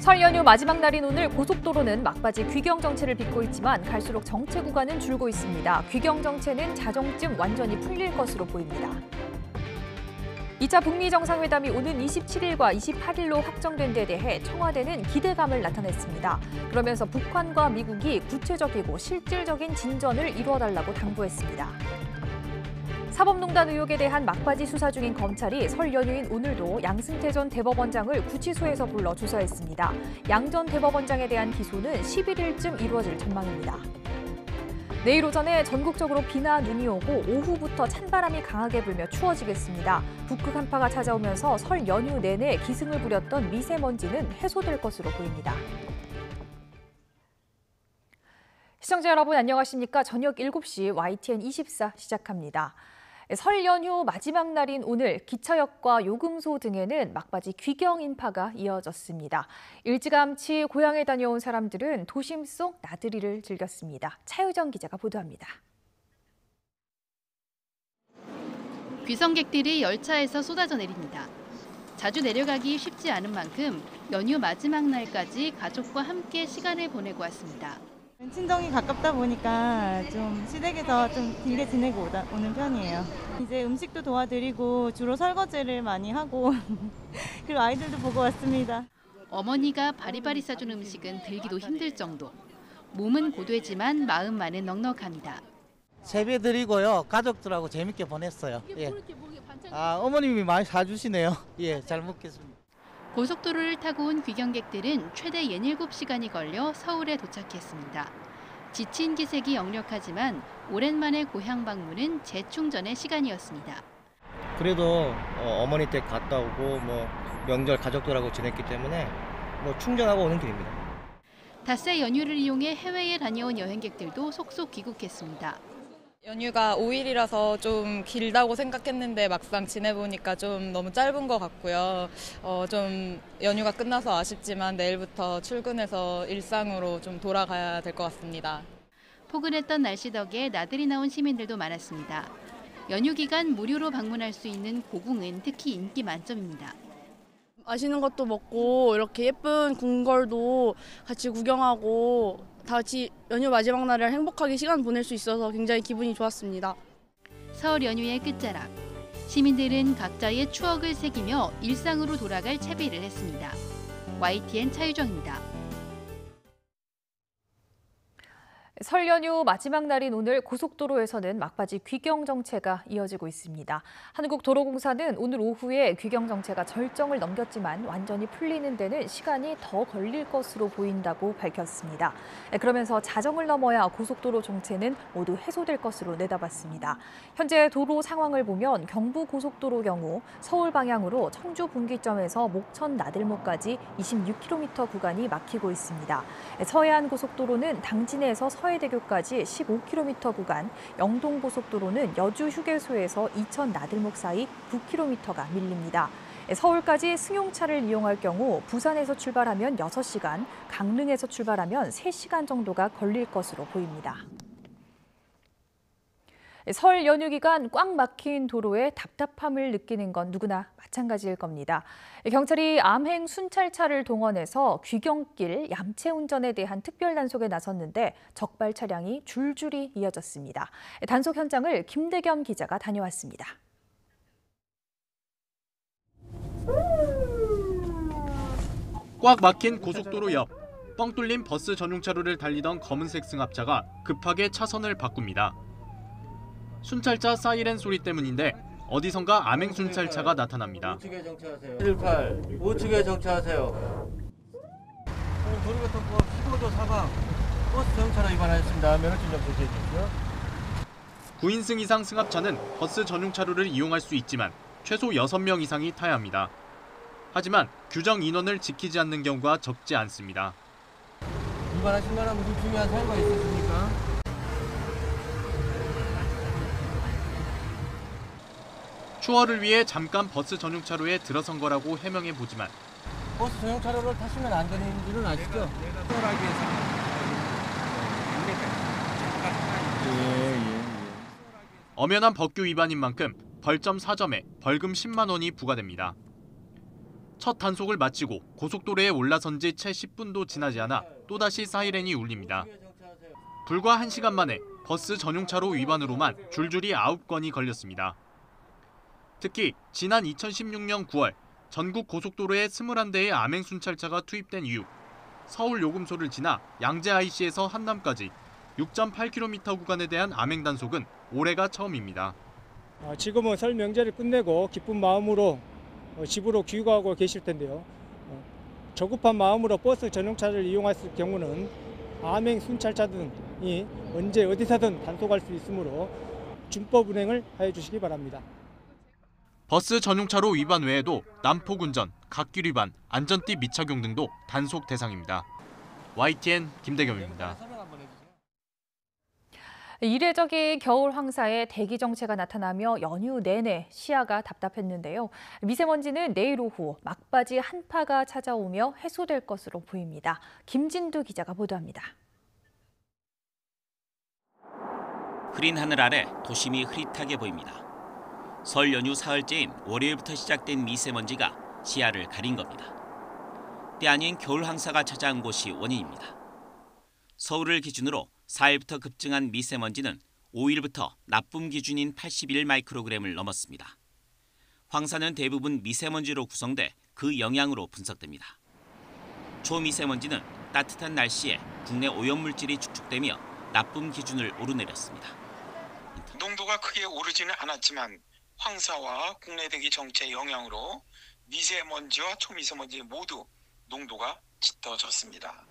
설 연휴 마지막 날인 오늘 고속도로는 막바지 귀경 정체를 빚고 있지만 갈수록 정체 구간은 줄고 있습니다. 귀경 정체는 자정쯤 완전히 풀릴 것으로 보입니다. 2차 북미 정상회담이 오는 27일과 28일로 확정된 데 대해 청와대는 기대감을 나타냈습니다. 그러면서 북한과 미국이 구체적이고 실질적인 진전을 이루어달라고 당부했습니다. 사법농단 의혹에 대한 막바지 수사 중인 검찰이 설 연휴인 오늘도 양승태 전 대법원장을 구치소에서 불러 조사했습니다. 양 전 대법원장에 대한 기소는 11일쯤 이루어질 전망입니다. 내일 오전에 전국적으로 비나 눈이 오고 오후부터 찬바람이 강하게 불며 추워지겠습니다. 북극 한파가 찾아오면서 설 연휴 내내 기승을 부렸던 미세먼지는 해소될 것으로 보입니다. 시청자 여러분 안녕하십니까? 저녁 7시 YTN24 시작합니다. 설 연휴 마지막 날인 오늘 기차역과 요금소 등에는 막바지 귀경 인파가 이어졌습니다. 일찌감치 고향에 다녀온 사람들은 도심 속 나들이를 즐겼습니다. 차유정 기자가 보도합니다. 귀성객들이 열차에서 쏟아져 내립니다. 자주 내려가기 쉽지 않은 만큼 연휴 마지막 날까지 가족과 함께 시간을 보내고 왔습니다. 친정이 가깝다 보니까 좀 시댁에서 좀 길게 지내고 오는 편이에요. 이제 음식도 도와드리고 주로 설거지를 많이 하고 그리고 아이들도 보고 왔습니다. 어머니가 바리바리 싸준 음식은 들기도 힘들 정도. 몸은 고되지만 마음만은 넉넉합니다. 세배 드리고요. 가족들하고 재밌게 보냈어요. 예. 어머님이 많이 사주시네요. 예, 잘 먹겠습니다. 고속도로를 타고 온 귀경객들은 최대 67시간이 걸려 서울에 도착했습니다. 지친 기색이 역력하지만 오랜만에 고향 방문은 재충전의 시간이었습니다. 그래도 어머니 댁 갔다 오고 명절 가족들하고 지냈기 때문에 충전하고 오는 길입니다. 닷새 연휴를 이용해 해외에 다녀온 여행객들도 속속 귀국했습니다. 연휴가 5일이라서 좀 길다고 생각했는데 막상 지내보니까 좀 너무 짧은 것 같고요. 좀 연휴가 끝나서 아쉽지만 내일부터 출근해서 일상으로 좀 돌아가야 될 것 같습니다. 포근했던 날씨 덕에 나들이 나온 시민들도 많았습니다. 연휴 기간 무료로 방문할 수 있는 고궁은 특히 인기 만점입니다. 맛있는 것도 먹고 이렇게 예쁜 궁궐도 같이 구경하고 다 같이 연휴 마지막 날을 행복하게 시간 보낼 수 있어서 굉장히 기분이 좋았습니다. 설 연휴의 끝자락. 시민들은 각자의 추억을 새기며 일상으로 돌아갈 채비를 했습니다. YTN 차유정입니다. 설 연휴 마지막 날인 오늘 고속도로에서는 막바지 귀경 정체가 이어지고 있습니다. 한국도로공사는 오늘 오후에 귀경 정체가 절정을 넘겼지만 완전히 풀리는 데는 시간이 더 걸릴 것으로 보인다고 밝혔습니다. 그러면서 자정을 넘어야 고속도로 정체는 모두 해소될 것으로 내다봤습니다. 현재 도로 상황을 보면 경부고속도로 경우 서울 방향으로 청주 분기점에서 목천 나들목까지 26km 구간이 막히고 있습니다. 서해안고속도로는 당진에서 서해대교까지 15km 구간, 영동고속도로는 여주 휴게소에서 이천 나들목 사이 9km가 밀립니다. 서울까지 승용차를 이용할 경우 부산에서 출발하면 6시간, 강릉에서 출발하면 3시간 정도가 걸릴 것으로 보입니다. 설 연휴 기간 꽉 막힌 도로에 답답함을 느끼는 건 누구나 마찬가지일 겁니다. 경찰이 암행 순찰차를 동원해서 귀경길 얌체 운전에 대한 특별 단속에 나섰는데 적발 차량이 줄줄이 이어졌습니다. 단속 현장을 김대겸 기자가 다녀왔습니다. 꽉 막힌 고속도로 옆, 뻥 뚫린 버스 전용차로를 달리던 검은색 승합차가 급하게 차선을 바꿉니다. 순찰차 사이렌 소리 때문인데 어디선가 암행 순찰차가 나타납니다. 우측에 정차하세요. 18, 우측에 정차하세요. 도로교통법 15조 4방 버스 전용차로 위반하였습니다. 면허증 좀 제시해 주십시오. 9인승 이상 승합차는 버스 전용차로를 이용할 수 있지만 최소 6명 이상이 타야 합니다. 하지만 규정 인원을 지키지 않는 경우가 적지 않습니다. 위반하신 만한 무슨 중요한 사유가 있으십니까? 추월을 위해 잠깐 버스 전용차로에 들어선 거라고 해명해 보지만 버스 전용차로를 타시면 안 되는 줄은 아시죠? 엄연한 법규 위반인 만큼 벌점 4점에 벌금 10만 원이 부과됩니다. 첫 단속을 마치고 고속도로에 올라선 지 채 10분도 지나지 않아 또다시 사이렌이 울립니다. 불과 1시간 만에 버스 전용차로 위반으로만 줄줄이 9건이 걸렸습니다. 특히 지난 2016년 9월 전국 고속도로에 21대의 암행 순찰차가 투입된 이후 서울 요금소를 지나 양재 IC에서 한남까지 6.8km 구간에 대한 암행 단속은 올해가 처음입니다. 지금은 설 명절을 끝내고 기쁜 마음으로 집으로 귀가하고 계실 텐데요. 저급한 마음으로 버스 전용차를 이용했을 경우는 암행 순찰차 등이 언제 어디서든 단속할 수 있으므로 준법 운행을 하여 주시기 바랍니다. 버스 전용차로 위반 외에도 난폭 운전, 갓길 위반, 안전띠 미착용 등도 단속 대상입니다. YTN 김대겸입니다. 이례적인 겨울 황사에 대기 정체가 나타나며 연휴 내내 시야가 답답했는데요. 미세먼지는 내일 오후 막바지 한파가 찾아오며 해소될 것으로 보입니다. 김진두 기자가 보도합니다. 흐린 하늘 아래 도심이 흐릿하게 보입니다. 설 연휴 사흘째인 월요일부터 시작된 미세먼지가 시야를 가린 겁니다. 때 아닌 겨울 황사가 찾아온 곳이 원인입니다. 서울을 기준으로 4일부터 급증한 미세먼지는 5일부터 나쁨 기준인 81 마이크로그램을 넘었습니다. 황사는 대부분 미세먼지로 구성돼 그 영향으로 분석됩니다. 초미세먼지는 따뜻한 날씨에 국내 오염물질이 축적되며 나쁨 기준을 오르내렸습니다. 농도가 크게 오르지는 않았지만 황사와 국내 대기 정체의 영향으로 미세먼지와 초미세먼지 모두 농도가 짙어졌습니다.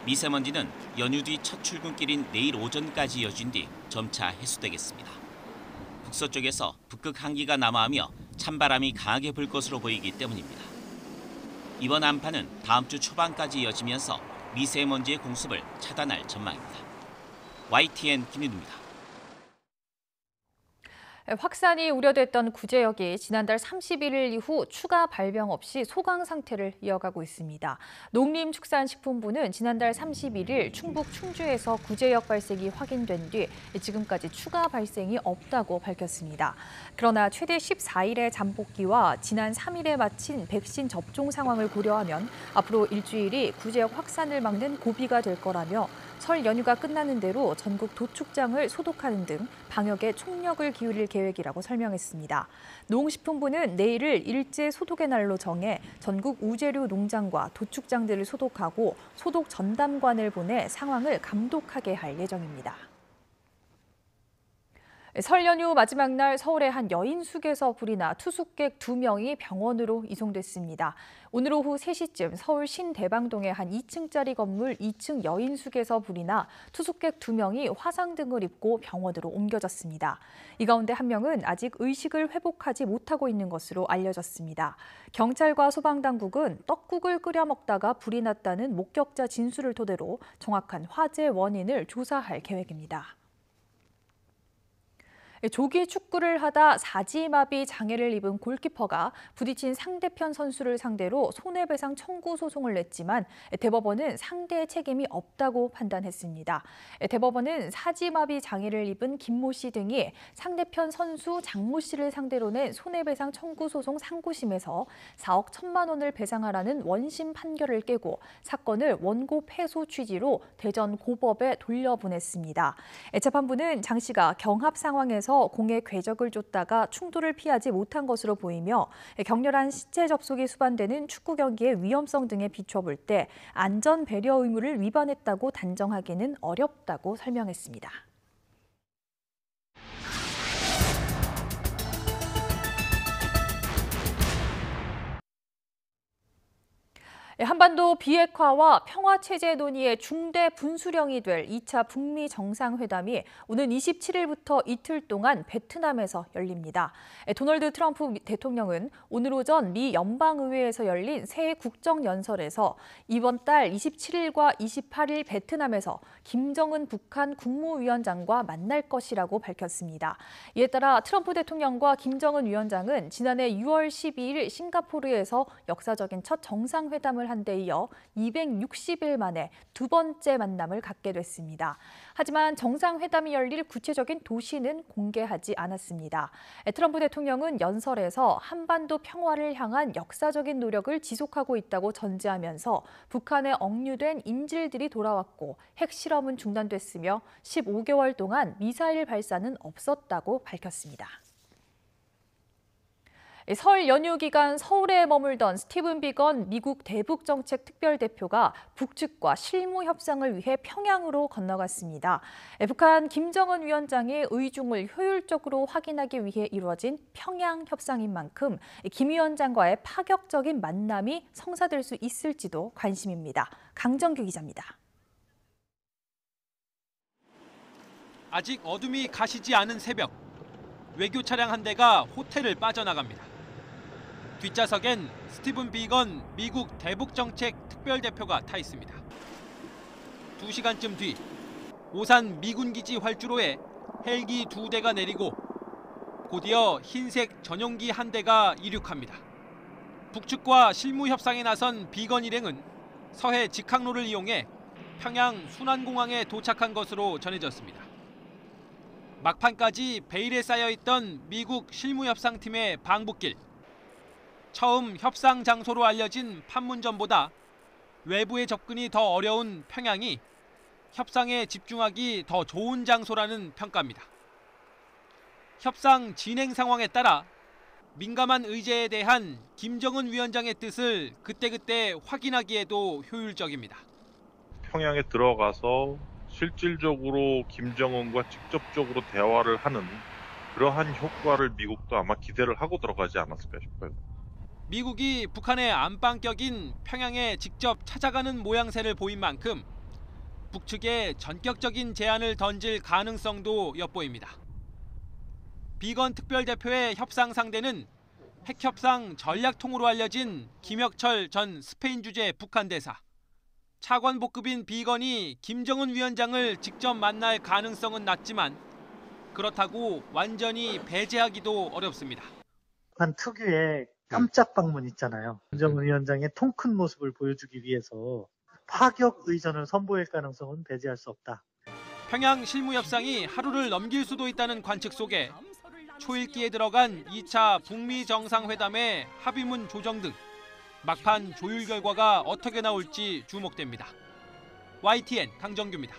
미세먼지는 연휴 뒤 첫 출근길인 내일 오전까지 이어진 뒤 점차 해소되겠습니다. 북서쪽에서 북극 한기가 남하하며 찬바람이 강하게 불 것으로 보이기 때문입니다. 이번 한파는 다음 주 초반까지 이어지면서 미세먼지의 공습을 차단할 전망입니다. YTN 김윤우입니다. 확산이 우려됐던 구제역이 지난달 31일 이후 추가 발병 없이 소강 상태를 이어가고 있습니다. 농림축산식품부는 지난달 31일 충북 충주에서 구제역 발생이 확인된 뒤 지금까지 추가 발생이 없다고 밝혔습니다. 그러나 최대 14일의 잠복기와 지난 3일에 마친 백신 접종 상황을 고려하면 앞으로 일주일이 구제역 확산을 막는 고비가 될 거라며 설 연휴가 끝나는 대로 전국 도축장을 소독하는 등 방역에 총력을 기울일 계획이라고 설명했습니다. 농식품부는 내일을 일제 소독의 날로 정해 전국 우재료 농장과 도축장들을 소독하고 소독 전담관을 보내 상황을 감독하게 할 예정입니다. 설 연휴 마지막 날 서울의 한 여인숙에서 불이 나 투숙객 2명이 병원으로 이송됐습니다. 오늘 오후 3시쯤 서울 신대방동의 한 2층짜리 건물 2층 여인숙에서 불이 나 투숙객 2명이 화상 등을 입고 병원으로 옮겨졌습니다. 이 가운데 한 명은 아직 의식을 회복하지 못하고 있는 것으로 알려졌습니다. 경찰과 소방당국은 떡국을 끓여 먹다가 불이 났다는 목격자 진술을 토대로 정확한 화재 원인을 조사할 계획입니다. 조기 축구를 하다 사지마비 장애를 입은 골키퍼가 부딪힌 상대편 선수를 상대로 손해배상 청구 소송을 냈지만 대법원은 상대의 책임이 없다고 판단했습니다. 대법원은 사지마비 장애를 입은 김모 씨 등이 상대편 선수 장모 씨를 상대로 낸 손해배상 청구 소송 상고심에서 4억 1천만 원을 배상하라는 원심 판결을 깨고 사건을 원고 패소 취지로 대전 고법에 돌려보냈습니다. 재판부는 장 씨가 경합 상황에서 공의 궤적을 쫓다가 충돌을 피하지 못한 것으로 보이며 격렬한 시체 접속이 수반되는 축구 경기의 위험성 등에 비춰볼 때 안전 배려 의무를 위반했다고 단정하기는 어렵다고 설명했습니다. 한반도 비핵화와 평화체제 논의의 중대 분수령이 될 2차 북미 정상회담이 오는 27일부터 이틀 동안 베트남에서 열립니다. 도널드 트럼프 대통령은 오늘 오전 미 연방의회에서 열린 새 국정연설에서 이번 달 27일과 28일 베트남에서 김정은 북한 국무위원장과 만날 것이라고 밝혔습니다. 이에 따라 트럼프 대통령과 김정은 위원장은 지난해 6월 12일 싱가포르에서 역사적인 첫 정상회담을 한 데 이어 260일 만에 두 번째 만남을 갖게 됐습니다. 하지만 정상회담이 열릴 구체적인 도시는 공개하지 않았습니다. 트럼프 대통령은 연설에서 한반도 평화를 향한 역사적인 노력을 지속하고 있다고 전제하면서 북한에 억류된 인질들이 돌아왔고 핵실험은 중단됐으며 15개월 동안 미사일 발사는 없었다고 밝혔습니다. 설 연휴 기간 서울에 머물던 스티븐 비건 미국 대북정책 특별대표가 북측과 실무 협상을 위해 평양으로 건너갔습니다. 북한 김정은 위원장의 의중을 효율적으로 확인하기 위해 이루어진 평양 협상인 만큼 김 위원장과의 파격적인 만남이 성사될 수 있을지도 관심입니다. 강정규 기자입니다. 아직 어둠이 가시지 않은 새벽, 외교 차량 한 대가 호텔을 빠져나갑니다. 뒷좌석엔 스티븐 비건 미국 대북정책 특별대표가 타 있습니다. 2시간쯤 뒤 오산 미군기지 활주로에 헬기 2대가 내리고 곧이어 흰색 전용기 한 대가 이륙합니다. 북측과 실무 협상에 나선 비건 일행은 서해 직항로를 이용해 평양 순안공항에 도착한 것으로 전해졌습니다. 막판까지 베일에 쌓여있던 미국 실무협상팀의 방북길. 처음 협상 장소로 알려진 판문점보다 외부의 접근이 더 어려운 평양이 협상에 집중하기 더 좋은 장소라는 평가입니다. 협상 진행 상황에 따라 민감한 의제에 대한 김정은 위원장의 뜻을 그때그때 확인하기에도 효율적입니다. 평양에 들어가서 실질적으로 김정은과 직접적으로 대화를 하는 그러한 효과를 미국도 아마 기대를 하고 들어가지 않았을까 싶어요. 미국이 북한의 안방격인 평양에 직접 찾아가는 모양새를 보인 만큼 북측에 전격적인 제안을 던질 가능성도 엿보입니다. 비건 특별대표의 협상 상대는 핵협상 전략통으로 알려진 김혁철 전 스페인 주재 북한 대사. 차관복급인 비건이 김정은 위원장을 직접 만날 가능성은 낮지만 그렇다고 완전히 배제하기도 어렵습니다. 북한 특유의 깜짝 방문 있잖아요. 김정은 위원장의 통 큰 모습을 보여주기 위해서 파격 의전을 선보일 가능성은 배제할 수 없다. 평양 실무협상이 하루를 넘길 수도 있다는 관측 속에 초읽기에 들어간 2차 북미 정상회담의 합의문 조정 등 막판 조율 결과가 어떻게 나올지 주목됩니다. YTN 강정규입니다.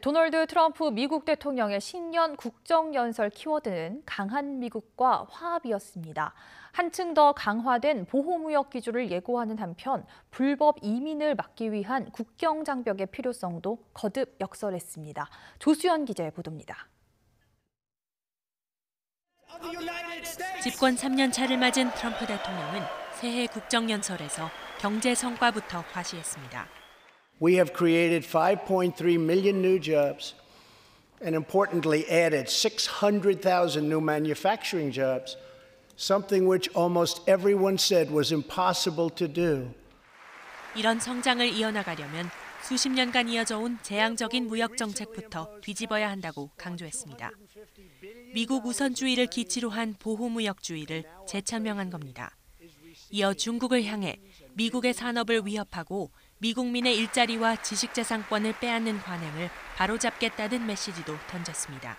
도널드 트럼프 미국 대통령의 신년 국정연설 키워드는 강한 미국과 화합이었습니다. 한층 더 강화된 보호무역 기조를 예고하는 한편 불법 이민을 막기 위한 국경장벽의 필요성도 거듭 역설했습니다. 조수연 기자의 보도입니다. 집권 3년 차를 맞은 트럼프 대통령은 새해 국정연설에서 경제 성과부터 과시했습니다. We have created 5.3 million new jobs and importantly added 600,000 new manufacturing jobs, something which almost everyone said was impossible to do. 이런 성장을 이어나가려면 수십 년간 이어져 온 재앙적인 무역 정책부터 뒤집어야 한다고 강조했습니다. 미국 우선주의를 기치로 한 보호무역주의를 재천명한 겁니다. 이어 중국을 향해 미국의 산업을 위협하고 미국민의 일자리와 지식재산권을 빼앗는 관행을 바로잡겠다는 메시지도 던졌습니다.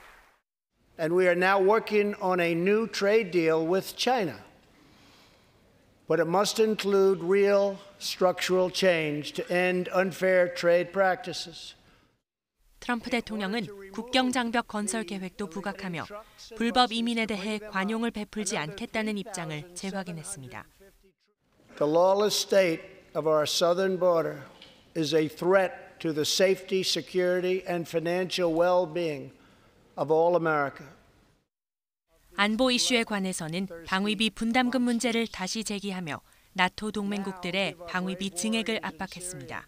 And we are now working on a new trade deal with China. But it must include real structural change to end unfair trade practices. 트럼프 대통령은 국경장벽 건설 계획도 부각하며 불법 이민에 대해 관용을 베풀지 않겠다는 입장을 재확인했습니다. The lawless state of our southern border is a threat to the safety, security, and financial well-being of all America. 안보 이슈에 관해서는 방위비 분담금 문제를 다시 제기하며 나토 동맹국들의 방위비 증액을 압박했습니다.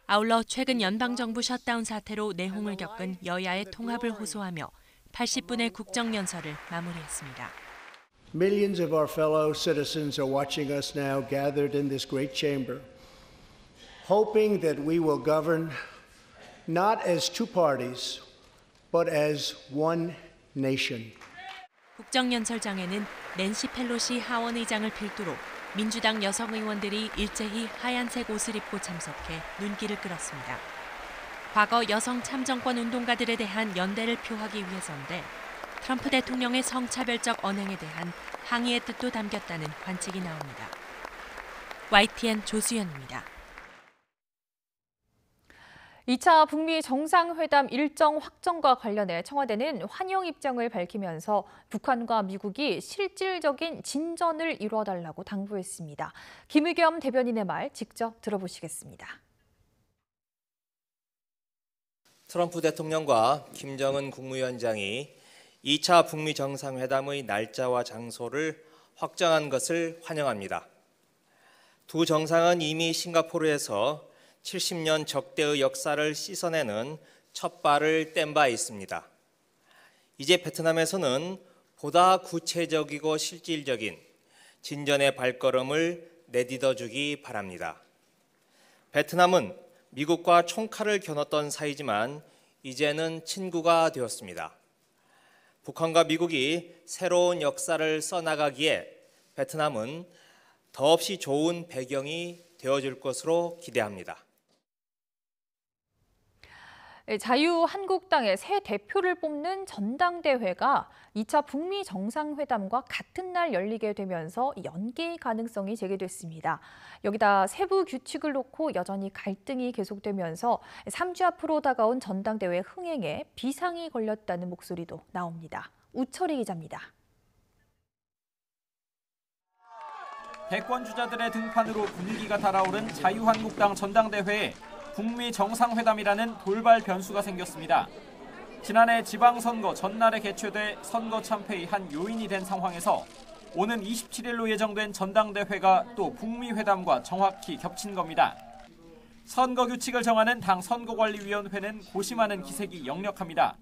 아울러 최근 연방정부 셧다운 사태로 내홍을 겪은 여야의 통합을 호소하며 80분의 국정연설을 마무리했습니다. Millions of our fellow citizens are watching us now gathered in this great chamber, hoping that we will govern not as two parties, but as one nation. 국정연설장에는 낸시 펠로시 하원 의장을 필두로 민주당 여성 의원들이 일제히 하얀색 옷을 입고 참석해 눈길을 끌었습니다. 과거 여성 참정권 운동가들에 대한 연대를 표하기 위해서인데 트럼프 대통령의 성차별적 언행에 대한 항의의 뜻도 담겼다는 관측이 나옵니다. YTN 조수연입니다. 2차 북미 정상회담 일정 확정과 관련해 청와대는 환영 입장을 밝히면서 북한과 미국이 실질적인 진전을 이뤄달라고 당부했습니다. 김의겸 대변인의 말 직접 들어보시겠습니다. 트럼프 대통령과 김정은 국무위원장이 2차 북미 정상회담의 날짜와 장소를 확정한 것을 환영합니다. 두 정상은 이미 싱가포르에서 70년 적대의 역사를 씻어내는 첫 발을 뗀 바 있습니다. 이제 베트남에서는 보다 구체적이고 실질적인 진전의 발걸음을 내딛어주기 바랍니다. 베트남은 미국과 총칼을 겨눴던 사이지만 이제는 친구가 되었습니다. 북한과 미국이 새로운 역사를 써나가기에 베트남은 더없이 좋은 배경이 되어줄 것으로 기대합니다. 자유한국당의 새 대표를 뽑는 전당대회가 2차 북미 정상회담과 같은 날 열리게 되면서 연기 가능성이 제기됐습니다. 여기다 세부 규칙을 놓고 여전히 갈등이 계속되면서 3주 앞으로 다가온 전당대회 흥행에 비상이 걸렸다는 목소리도 나옵니다. 우철희 기자입니다. 대권 주자들의 등판으로 분위기가 달아오른 자유한국당 전당대회에 북미 정상회담이라는 돌발 변수가 생겼습니다. 지난해 지방선거 전날에 개최돼 선거 참패의 한 요인이 된 상황에서 오는 27일로 예정된 전당대회가 또 북미 회담과 정확히 겹친 겁니다. 선거 규칙을 정하는 당 선거관리위원회는 고심하는 기색이 역력합니다.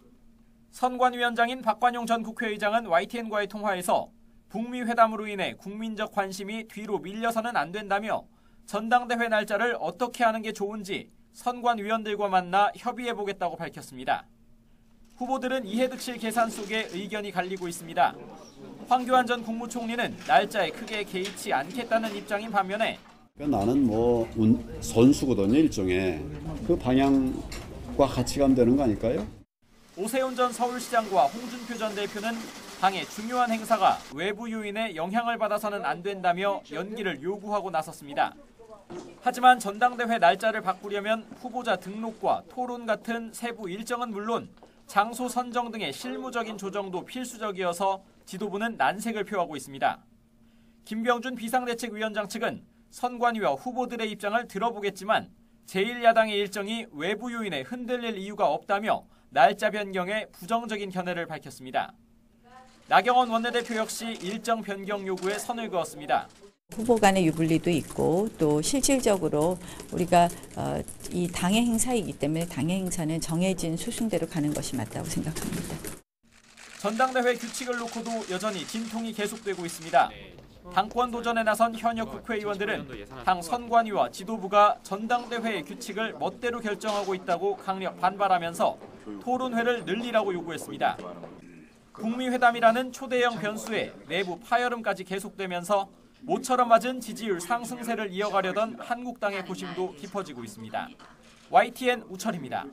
선관위원장인 박관용 전 국회의장은 YTN과의 통화에서 북미 회담으로 인해 국민적 관심이 뒤로 밀려서는 안 된다며 전당대회 날짜를 어떻게 하는 게 좋은지 선관위원들과 만나 협의해보겠다고 밝혔습니다. 후보들은 이해득실 계산 속에 의견이 갈리고 있습니다. 황교안 전 국무총리는 날짜에 크게 개의치 않겠다는 입장인 반면에 나는 선수거든요, 일종의. 그 방향과 같이 가면 되는 거 아닐까요? 오세훈 전 서울시장과 홍준표 전 대표는 당의 중요한 행사가 외부 요인에 영향을 받아서는 안 된다며 연기를 요구하고 나섰습니다. 하지만 전당대회 날짜를 바꾸려면 후보자 등록과 토론 같은 세부 일정은 물론 장소 선정 등의 실무적인 조정도 필수적이어서 지도부는 난색을 표하고 있습니다. 김병준 비상대책위원장 측은 선관위와 후보들의 입장을 들어보겠지만 제1야당의 일정이 외부 요인에 흔들릴 이유가 없다며 날짜 변경에 부정적인 견해를 밝혔습니다. 나경원 원내대표 역시 일정 변경 요구에 선을 그었습니다. 후보 간의 유불리도 있고 또 실질적으로 우리가 이 당의 행사이기 때문에 당의 행사는 정해진 수순대로 가는 것이 맞다고 생각합니다. 전당대회 규칙을 놓고도 여전히 진통이 계속되고 있습니다. 당권 도전에 나선 현역 국회의원들은 당 선관위와 지도부가 전당대회의 규칙을 멋대로 결정하고 있다고 강력 반발하면서 토론회를 늘리라고 요구했습니다. 북미 회담이라는 초대형 변수에 내부 파열음까지 계속되면서 모처럼 맞은 지지율 상승세를 이어가려던 한국당의 고심도 깊어지고 있습니다. YTN 우철입니다.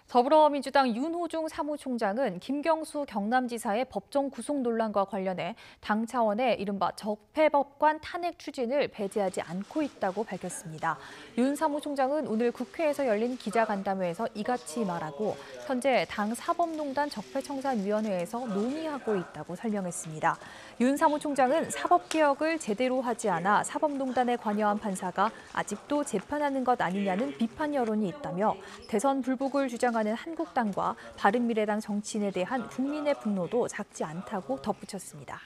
더불어민주당 윤호중 사무총장은 김경수 경남지사의 법정 구속 논란과 관련해 당 차원의 이른바 적폐법관 탄핵 추진을 배제하지 않고 있다고 밝혔습니다. 윤 사무총장은 오늘 국회에서 열린 기자간담회에서 이같이 말하고 현재 당 사법농단 적폐청산위원회에서 논의하고 있다고 설명했습니다. 윤 사무총장은 사법개혁을 제대로 하지 않아 사법농단에 관여한 판사가 아직도 재판하는 것 아니냐는 비판 여론이 있다며 대선 불복을 주장하는 한국당과 바른미래당 정치인에 대한 국민의 분노도 작지 않다고 덧붙였습니다.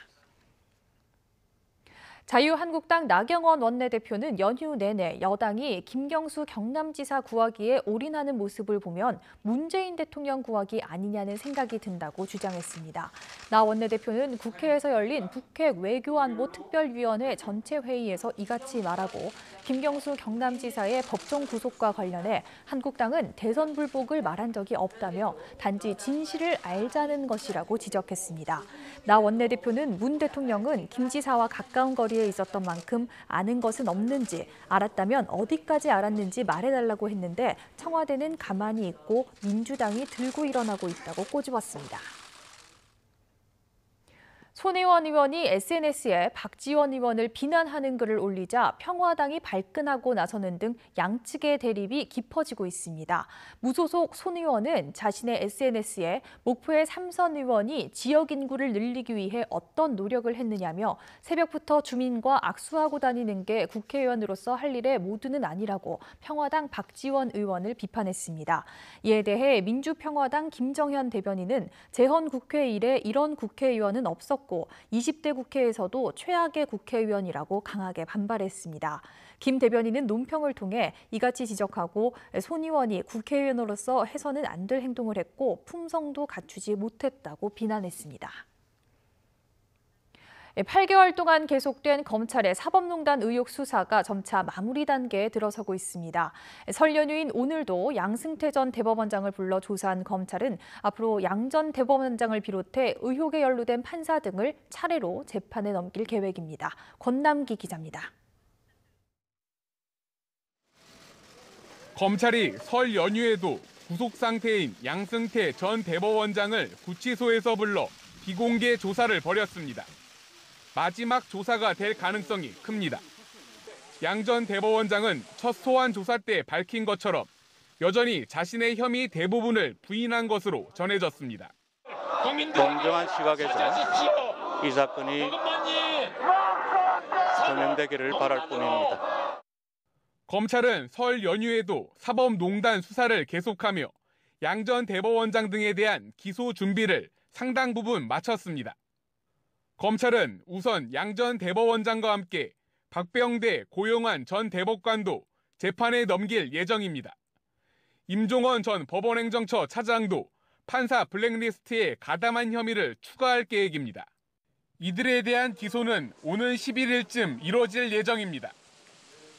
자유한국당 나경원 원내대표는 연휴 내내 여당이 김경수 경남지사 구하기에 올인하는 모습을 보면 문재인 대통령 구하기 아니냐는 생각이 든다고 주장했습니다. 나 원내대표는 국회에서 열린 북핵 외교안보 특별위원회 전체 회의에서 이같이 말하고 김경수 경남지사의 법정 구속과 관련해 한국당은 대선 불복을 말한 적이 없다며 단지 진실을 알자는 것이라고 지적했습니다. 나 원내대표는 문 대통령은 김 지사와 가까운 거리에 있었던 만큼 아는 것은 없는지, 알았다면 어디까지 알았는지 말해달라고 했는데 청와대는 가만히 있고 민주당이 들고 일어나고 있다고 꼬집었습니다. 손혜원 의원이 SNS에 박지원 의원을 비난하는 글을 올리자 평화당이 발끈하고 나서는 등 양측의 대립이 깊어지고 있습니다. 무소속 손 의원은 자신의 SNS에 목포의 3선 의원이 지역 인구를 늘리기 위해 어떤 노력을 했느냐며 새벽부터 주민과 악수하고 다니는 게 국회의원으로서 할 일의 모두는 아니라고 평화당 박지원 의원을 비판했습니다. 이에 대해 민주평화당 김정현 대변인은 재헌 국회 이래 이런 국회의원은 없었고 20대 국회에서도 최악의 국회의원이라고 강하게 반발했습니다. 김 대변인은 논평을 통해 이같이 지적하고 손 의원이 국회의원으로서 해서는 안 될 행동을 했고 품성도 갖추지 못했다고 비난했습니다. 8개월 동안 계속된 검찰의 사법농단 의혹 수사가 점차 마무리 단계에 들어서고 있습니다. 설 연휴인 오늘도 양승태 전 대법원장을 불러 조사한 검찰은 앞으로 양 전 대법원장을 비롯해 의혹에 연루된 판사 등을 차례로 재판에 넘길 계획입니다. 권남기 기자입니다. 검찰이 설 연휴에도 구속 상태인 양승태 전 대법원장을 구치소에서 불러 비공개 조사를 벌였습니다. 마지막 조사가 될 가능성이 큽니다. 양 전 대법원장은 첫 소환 조사 때 밝힌 것처럼 여전히 자신의 혐의 대부분을 부인한 것으로 전해졌습니다. 공정한 시각에서 이 사건이 소명되기를 바랄 뿐입니다. 검찰은 설 연휴에도 사법농단 수사를 계속하며 양 전 대법원장 등에 대한 기소 준비를 상당 부분 마쳤습니다. 검찰은 우선 양 전 대법원장과 함께 박병대, 고영환 전 대법관도 재판에 넘길 예정입니다. 임종원 전 법원행정처 차장도 판사 블랙리스트에 가담한 혐의를 추가할 계획입니다. 이들에 대한 기소는 오는 11일쯤 이뤄질 예정입니다.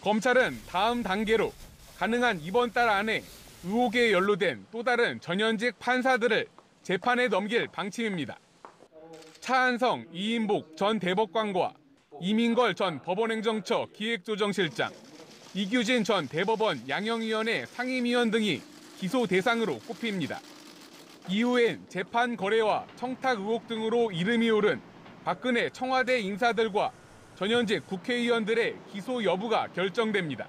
검찰은 다음 단계로 가능한 이번 달 안에 의혹에 연루된 또 다른 전현직 판사들을 재판에 넘길 방침입니다. 차한성, 이인복 전 대법관과 이민걸 전 법원행정처 기획조정실장, 이규진 전 대법원 양형위원회 상임위원 등이 기소 대상으로 꼽힙니다. 이후엔 재판 거래와 청탁 의혹 등으로 이름이 오른 박근혜 청와대 인사들과 전현직 국회의원들의 기소 여부가 결정됩니다.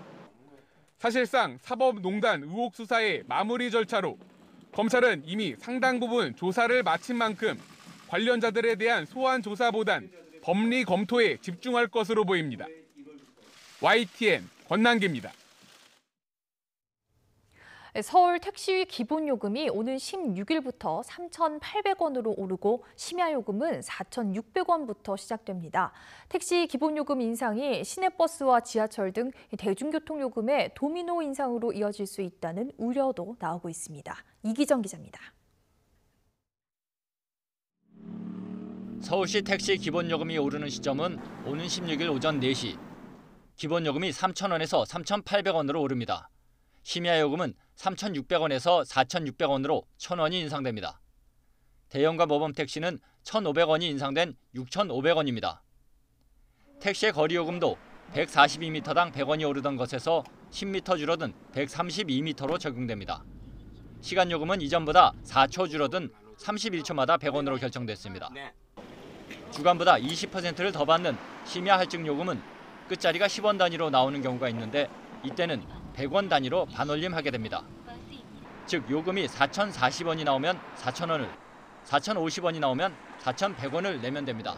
사실상 사법농단 의혹 수사의 마무리 절차로 검찰은 이미 상당 부분 조사를 마친 만큼 관련자들에 대한 소환 조사보단 법리 검토에 집중할 것으로 보입니다. YTN 권남기입니다. 서울 택시 기본요금이 오는 16일부터 3,800원으로 오르고 심야요금은 4,600원부터 시작됩니다. 택시 기본요금 인상이 시내버스와 지하철 등 대중교통요금의 도미노 인상으로 이어질 수 있다는 우려도 나오고 있습니다. 이기정 기자입니다. 서울시 택시 기본요금이 오르는 시점은 오는 16일 오전 4시. 기본요금이 3,000원에서 3,800원으로 오릅니다. 심야요금은 3,600원에서 4,600원으로 1,000원이 인상됩니다. 대형과 모범 택시는 1,500원이 인상된 6,500원입니다. 택시의 거리요금도 142m당 100원이 오르던 것에서 10m 줄어든 132m로 적용됩니다. 시간요금은 이전보다 4초 줄어든 31초마다 100원으로 결정됐습니다. 주간보다 20%를 더 받는 심야 할증 요금은 끝자리가 10원 단위로 나오는 경우가 있는데 이때는 100원 단위로 반올림하게 됩니다. 즉 요금이 4,040원이 나오면 4,000원을, 4,050원이 나오면 4,100원을 내면 됩니다.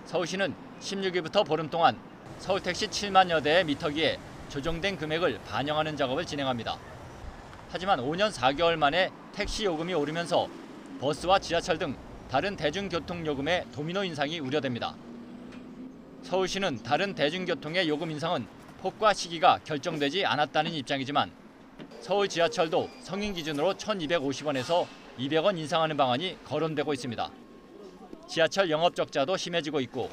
서울시는 16일부터 보름 동안 서울택시 7만여 대의 미터기에 조정된 금액을 반영하는 작업을 진행합니다. 하지만 5년 4개월 만에 택시 요금이 오르면서 버스와 지하철 등 다른 대중교통 요금의 도미노 인상이 우려됩니다. 서울시는 다른 대중교통의 요금 인상은 폭과 시기가 결정되지 않았다는 입장이지만 서울 지하철도 성인 기준으로 1,250원에서 200원 인상하는 방안이 거론되고 있습니다. 지하철 영업 적자도 심해지고 있고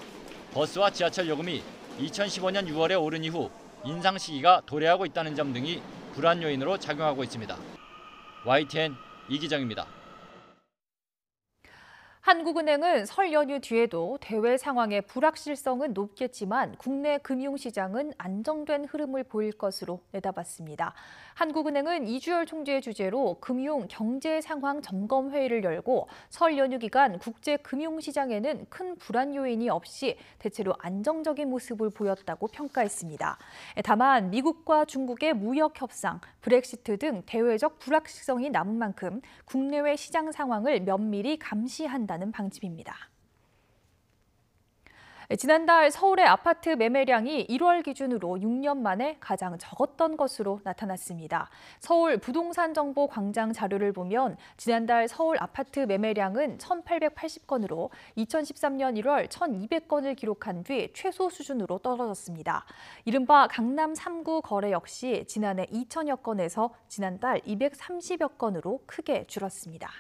버스와 지하철 요금이 2015년 6월에 오른 이후 인상 시기가 도래하고 있다는 점 등이 불안 요인으로 작용하고 있습니다. YTN 이기정입니다. 한국은행은 설 연휴 뒤에도 대외 상황의 불확실성은 높겠지만 국내 금융시장은 안정된 흐름을 보일 것으로 내다봤습니다. 한국은행은 이주열 총재의 주재로 금융 경제 상황 점검 회의를 열고 설 연휴 기간 국제 금융시장에는 큰 불안 요인이 없이 대체로 안정적인 모습을 보였다고 평가했습니다. 다만 미국과 중국의 무역 협상, 브렉시트 등 대외적 불확실성이 남은 만큼 국내외 시장 상황을 면밀히 감시한다는 방침입니다. 지난달 서울의 아파트 매매량이 1월 기준으로 6년 만에 가장 적었던 것으로 나타났습니다. 서울 부동산 정보 광장 자료를 보면 지난달 서울 아파트 매매량은 1,880건으로 2013년 1월 1,200건을 기록한 뒤 최소 수준으로 떨어졌습니다. 이른바 강남 3구 거래 역시 지난해 2,000여 건에서 지난달 230여 건으로 크게 줄었습니다.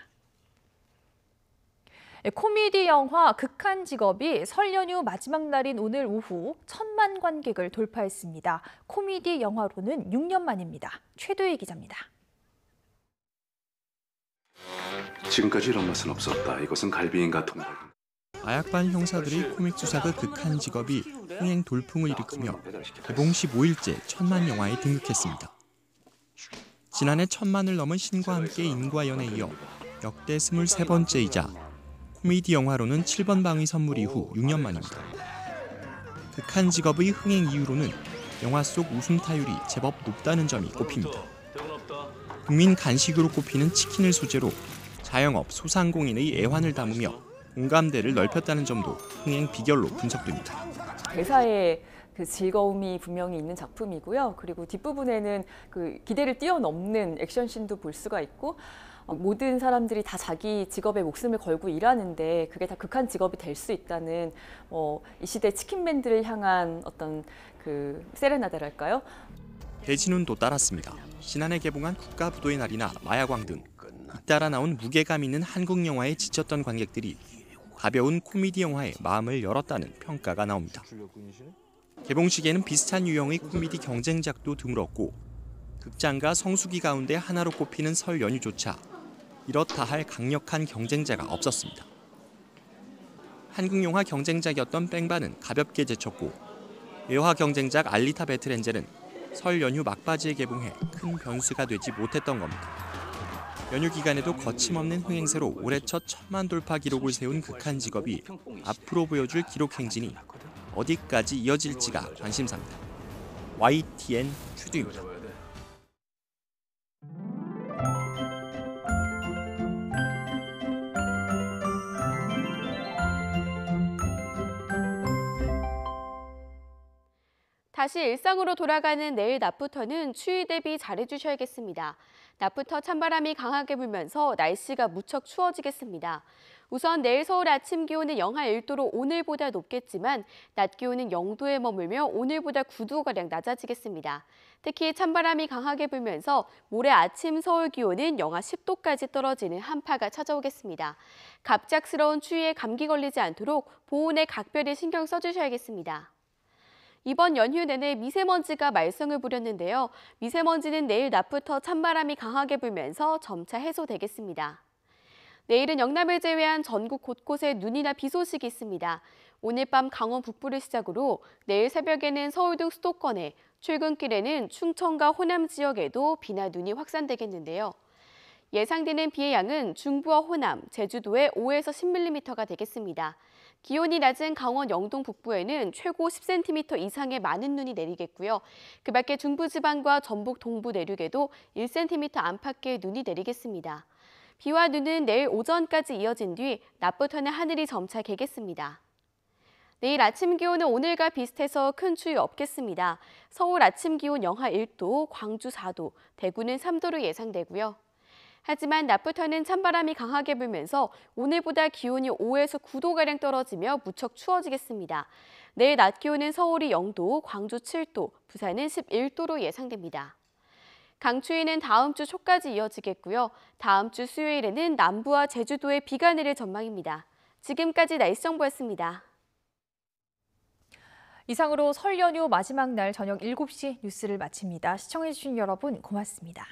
코미디 영화 극한 직업이 설 연휴 마지막 날인 오늘 오후 1,000만 관객을 돌파했습니다. 코미디 영화로는 6년 만입니다. 최도희 기자입니다. 지금까지 이런 맛은 없었다. 이것은 갈비인가 통닭. 마약반 형사들의 코믹 수사가 극한 직업이 흥행 돌풍을 일으키며 개봉 15일째 1,000만 영화에 등극했습니다. 지난해 1,000만을 넘은 신과 함께 인과연에 이어 역대 23번째이자 코미디 영화로는 7번 방위 선물 이후 6년 만입니다. 극한 직업의 흥행 이유로는 영화 속 웃음 타율이 제법 높다는 점이 꼽힙니다. 국민 간식으로 꼽히는 치킨을 소재로 자영업, 소상공인의 애환을 담으며 공감대를 넓혔다는 점도 흥행 비결로 분석됩니다. 대사에 그 즐거움이 분명히 있는 작품이고요. 그리고 뒷부분에는 그 기대를 뛰어넘는 액션씬도 볼 수가 있고 모든 사람들이 다 자기 직업에 목숨을 걸고 일하는데 그게 다 극한 직업이 될 수 있다는 이 시대 치킨맨들을 향한 어떤 그 세레나데랄까요? 대진운도 따랐습니다. 지난해 개봉한 국가부도의 날이나 마야광 등 잇따라 나온 무게감 있는 한국 영화에 지쳤던 관객들이 가벼운 코미디 영화에 마음을 열었다는 평가가 나옵니다. 개봉식에는 비슷한 유형의 코미디 경쟁작도 드물었고 극장과 성수기 가운데 하나로 꼽히는 설 연휴조차 이렇다 할 강력한 경쟁자가 없었습니다. 한국 영화 경쟁작이었던 뺑반은 가볍게 제쳤고 외화 경쟁작 알리타 배틀엔젤은 설 연휴 막바지에 개봉해 큰 변수가 되지 못했던 겁니다. 연휴 기간에도 거침없는 흥행세로 올해 첫 1,000만 돌파 기록을 세운 극한 직업이 앞으로 보여줄 기록 행진이 어디까지 이어질지가 관심사입니다. YTN 최두입니다. 다시 일상으로 돌아가는 내일 낮부터는 추위 대비 잘해주셔야겠습니다. 낮부터 찬바람이 강하게 불면서 날씨가 무척 추워지겠습니다. 우선 내일 서울 아침 기온은 영하 1도로 오늘보다 높겠지만 낮 기온은 0도에 머물며 오늘보다 9도가량 낮아지겠습니다. 특히 찬바람이 강하게 불면서 모레 아침 서울 기온은 영하 10도까지 떨어지는 한파가 찾아오겠습니다. 갑작스러운 추위에 감기 걸리지 않도록 보온에 각별히 신경 써주셔야겠습니다. 이번 연휴 내내 미세먼지가 말썽을 부렸는데요. 미세먼지는 내일 낮부터 찬바람이 강하게 불면서 점차 해소되겠습니다. 내일은 영남을 제외한 전국 곳곳에 눈이나 비 소식이 있습니다. 오늘 밤 강원 북부를 시작으로 내일 새벽에는 서울 등 수도권에, 출근길에는 충청과 호남 지역에도 비나 눈이 확산되겠는데요. 예상되는 비의 양은 중부와 호남, 제주도에 5에서 10mm가 되겠습니다. 기온이 낮은 강원 영동 북부에는 최고 10cm 이상의 많은 눈이 내리겠고요. 그 밖에 중부지방과 전북 동부 내륙에도 1cm 안팎의 눈이 내리겠습니다. 비와 눈은 내일 오전까지 이어진 뒤 낮부터는 하늘이 점차 개겠습니다. 내일 아침 기온은 오늘과 비슷해서 큰 추위 없겠습니다. 서울 아침 기온 영하 1도, 광주 4도, 대구는 3도로 예상되고요. 하지만 낮부터는 찬바람이 강하게 불면서 오늘보다 기온이 5에서 9도가량 떨어지며 무척 추워지겠습니다. 내일 낮 기온은 서울이 0도, 광주 7도, 부산은 11도로 예상됩니다. 강추위는 다음 주 초까지 이어지겠고요. 다음 주 수요일에는 남부와 제주도에 비가 내릴 전망입니다. 지금까지 날씨 정보였습니다. 이상으로 설 연휴 마지막 날 저녁 7시 뉴스를 마칩니다. 시청해주신 여러분 고맙습니다.